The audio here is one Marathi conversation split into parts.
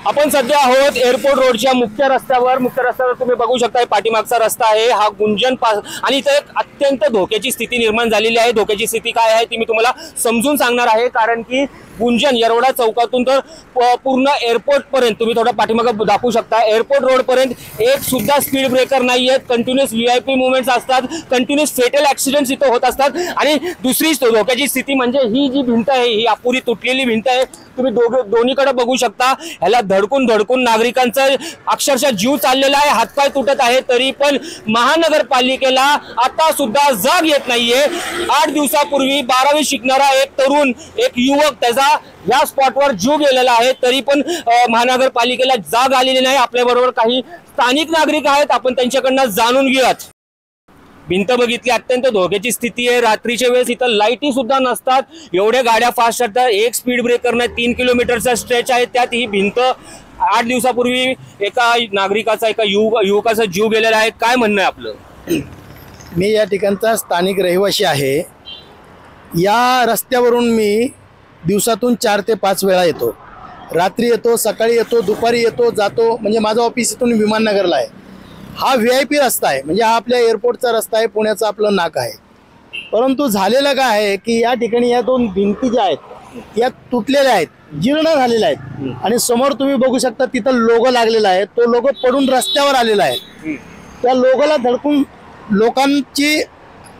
आपण सध्या आहोत एअरपोर्ट रोडच्या मुख्य रस्त्यावर तुम्ही बघू शकता पाठीमागचा रस्ता आहे हा गुंजन पास आणि इथे एक अत्यंत धोक्याची स्थिती निर्माण झालेली आहे। धोक्याची स्थिती काय आहे ती मी तुम्हाला समजून सांगणार आहे, कारण की गुंजन येरवडा चौकातून तर पूर्ण एअरपोर्ट पर्यंत तुम्ही थोडा पाठीमागे दाखवू शकता। एअरपोर्ट रोड पर्यंत एक सुद्धा स्पीड ब्रेकर नाहीये, कंटिन्यूअस व्हीआयपी मुवमेंट्स असतात, कंटिन्यूअस फेटल ऍक्सिडेंट्स इथे होत असतात। आणि दुसरी धोक्याची स्थिती म्हणजे ही जी भिंत आहे ही अपुरी तुटलेली भिंत आहे। तुम्ही दोन्हीकडे बघू शकता, ह्याला धडकून नागरिकांचा अक्षरशः जीव चाललेला आहे, हातपाय तुटत आहे, तरी पण महानगरपालिकेला आता सुद्धा जाग येत नाहीये। 8 दिवसापूर्वी 12वी शिकणारा एक तरुण एक युवक त्याचा या स्पॉटवर जीव गेलेला आहे, तरी पण महानगरपालिकेला जाग आलेली नाही। आपल्या बरोबर काही स्थानिक नागरिक आहेत, आपण त्यांच्याकडनं जाणून घेऊयात। भिंत बघितली, अत्यंत धोक्याची स्थिती आहे। रात्रीच्या वेळेस इथं लाईटी सुद्धा नसतात, एवढ्या गाड्या फास्ट असतात, एक स्पीड ब्रेकर नाही, 3 किलोमीटरचा स्ट्रेच आहे, त्यात ही भिंत 8 दिवसापूर्वी एका नागरिकाचा एका युवकाचा जीव गेलेला आहे। काय म्हणणं आहे आपलं? मी या ठिकाणचा स्थानिक रहिवासी आहे। या रस्त्यावरून मी दिवसातून 4 ते 5 वेळा येतो, रात्री येतो, सकाळी येतो, दुपारी येतो, जातो। म्हणजे माझं ऑफिस इथून विमाननगरला आहे। हा व्हीआयपी रस्ता आहे, म्हणजे हा आपल्या एअरपोर्टचा रस्ता आहे, पुण्याचा आपलं नाक आहे। परंतु झालेलं काय आहे की या ठिकाणी या 2 भिंती ज्या आहेत या तुटलेल्या आहेत, जीर्ण झालेल्या आहेत, आणि समोर तुम्ही बघू शकता तिथं लोगो लागलेला आहे, तो लोगो पडून रस्त्यावर आलेला आहे। त्या लोगोला धडकून लोकांची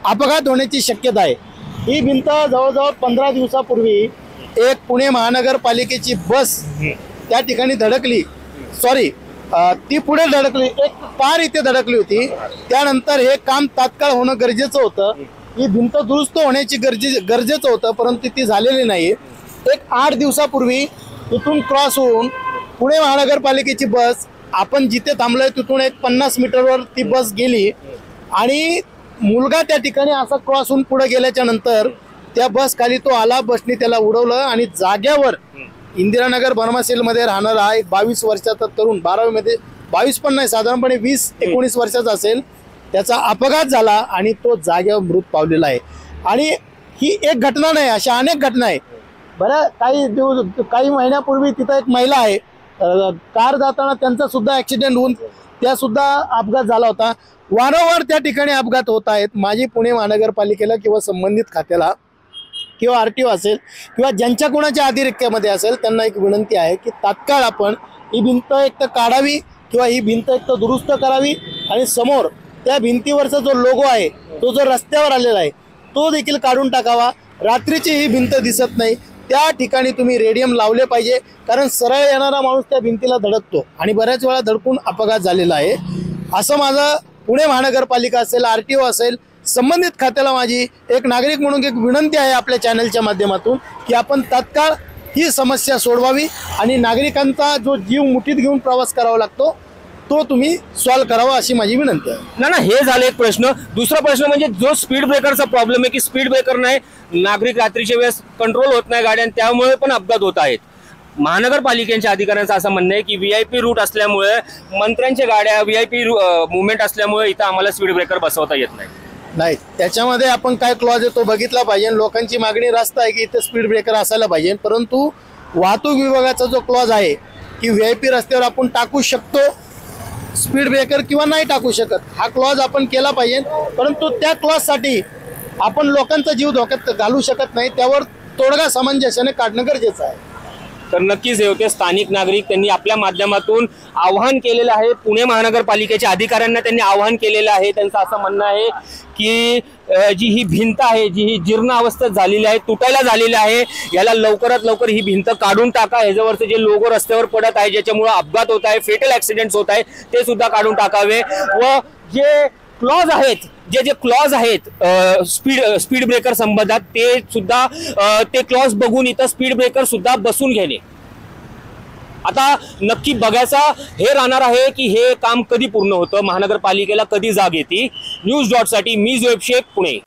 अपघात होण्याची शक्यता आहे। ही भिंत जवळजवळ 15 दिवसापूर्वी एक पुणे महानगरपालिकेची बस त्या ठिकाणी धडकली, सॉरी ती पुढे धडकली, एक कार इथे धडकली होती। त्यानंतर हे काम तात्काळ होणं गरजेचं होतं, ही भिंत दुरुस्त होण्याची गरजेचं होतं, परंतु ती झालेली नाही। एक 8 दिवसापूर्वी इथून क्रॉस होऊन पुणे महानगरपालिकेची बस आपण जिथे थांबलोय तिथून एक 50 मीटरवर ती बस गेली, आणि मुलगा त्या ठिकाणी असा क्रॉस होऊन पुढे गेल्याच्या नंतर त्या बस खाली तो आला, बसने त्याला उडवलं, आणि जाग्यावर इंदिरानगर बर्मासेलमध्ये राहणारा एक 22 वर्षाचा तरुण, 12वी मध्ये 22 पण नाही, साधारणपणे 20-19 वर्षाचा असेल, त्याचा अपघात झाला आणि तो जागेवर मृत पावलेला आहे। आणि ही एक घटना नाही, अशा अनेक घटना आहे। बरं, काही महिन्यापूर्वी तिथं एक महिला आहे, कार जाताना त्यांचा सुद्धा ऍक्सिडेंट होऊन त्या सुद्धा अपघात झाला होता। वारंवार त्या ठिकाणी अपघात होत आहेत। माझी पुणे महानगरपालिकेला किंवा संबंधित खात्याला किंवा आरटीओ असेल किंवा ज्यांच्या कोणाच्या अधिरिक्यामध्ये असेल त्यांना एक विनंती आहे की तात्काळ आपण ही भिंत एक तर काढावी किंवा ही भिंत एक तर दुरुस्त करावी, आणि समोर त्या भिंतीवरचा जो लोगो आहे तो जो रस्त्यावर आलेला आहे तो देखील काढून टाकावा। रात्रीची ही भिंत दिसत नाही, त्या ठिकाणी तुम्ही रेडियम लावले पाहिजे, कारण सरळ येणारा माणूस त्या भिंतीला धडकतो आणि बऱ्याच वेळा धडकून अपघात झालेला आहे। असं माझं पुणे महानगरपालिका असेल, आरटीओ असेल, संबंधित खात्याला माझी एक नागरिक म्हणून एक विनंती आहे आपल्या चॅनलच्या माध्यमातून की आपण तात्काळ ही समस्या सोडवावी आणि नागरिकांचा जो जीव मुठीत घेऊन प्रवास करावा लागतो तो तुम्ही सॉल्व्ह करावा, अशी माझी विनंती आहे। ना हे झालं एक प्रश्न। दुसरा प्रश्न म्हणजे जो स्पीड ब्रेकरचा प्रॉब्लेम आहे की स्पीड ब्रेकर नाही, नागरिक रात्रीच्या वेळेस कंट्रोल होत नाही गाड्या, त्यामुळे पण अपघात होत आहेत। महानगरपालिकेच्या अधिकाऱ्यांचं असं म्हणणं आहे की व्हीआयपी रूट असल्यामुळे, मंत्र्यांच्या गाड्या व्हीआयपी मुवमेंट असल्यामुळे इथं आम्हाला स्पीड ब्रेकर बसवता येत नाही। त्याच्यामध्ये आपण काय क्लॉज आहे तो बघितला पाहिजे। लोकांची मागणी रास्त आहे की इथे स्पीड ब्रेकर असायला पाहिजे, परंतु वाहतूक विभागाचा जो क्लॉज आहे की व्हीआयपी रस्त्यावर आपण टाकू शकतो स्पीड ब्रेकर किंवा नाही टाकू शकत, हा क्लॉज आपण केला पाहिजे। परंतु त्या क्लॉजसाठी आपण लोकांचा जीव धोक्यात घालू शकत नाही, त्यावर तोडगा सामंजस्याने काढणं गरजेचं आहे। तर नक्कीच हे होते स्थानिक नागरिक, त्यांनी आपल्या माध्यमातून आवाहन केलेलं आहे पुणे महानगरपालिकेच्या अधिकाऱ्यांना, त्यांनी आवाहन केलेलं आहे। त्यांचं असं म्हणणं आहे की जी ही भिंत आहे, जी ही जीर्ण अवस्थेत झालेली आहे, तुटायला झालेली आहे, याला लवकरात लवकर ही भिंत काढून टाका। ह्याच्यावरचे जे लोगो रस्त्यावर पडत आहे ज्याच्यामुळे अपघात होत आहे, फेटल ऍक्सिडेंट्स होत आहे, ते सुद्धा काढून टाकावे, व जे क्लॉज आहेत जे क्लॉज आहेत स्पीड ब्रेकर संबंधात ते सुद्धा ते क्लॉज बघून इथं स्पीड ब्रेकर सुद्धा बसून घेणे। आता नक्की बघायचा हे राहणार आहे की हे काम कधी पूर्ण होतं, महानगरपालिकेला कधी जाग येते। न्यूज डॉट साठी मी जोएब शेख, पुणे।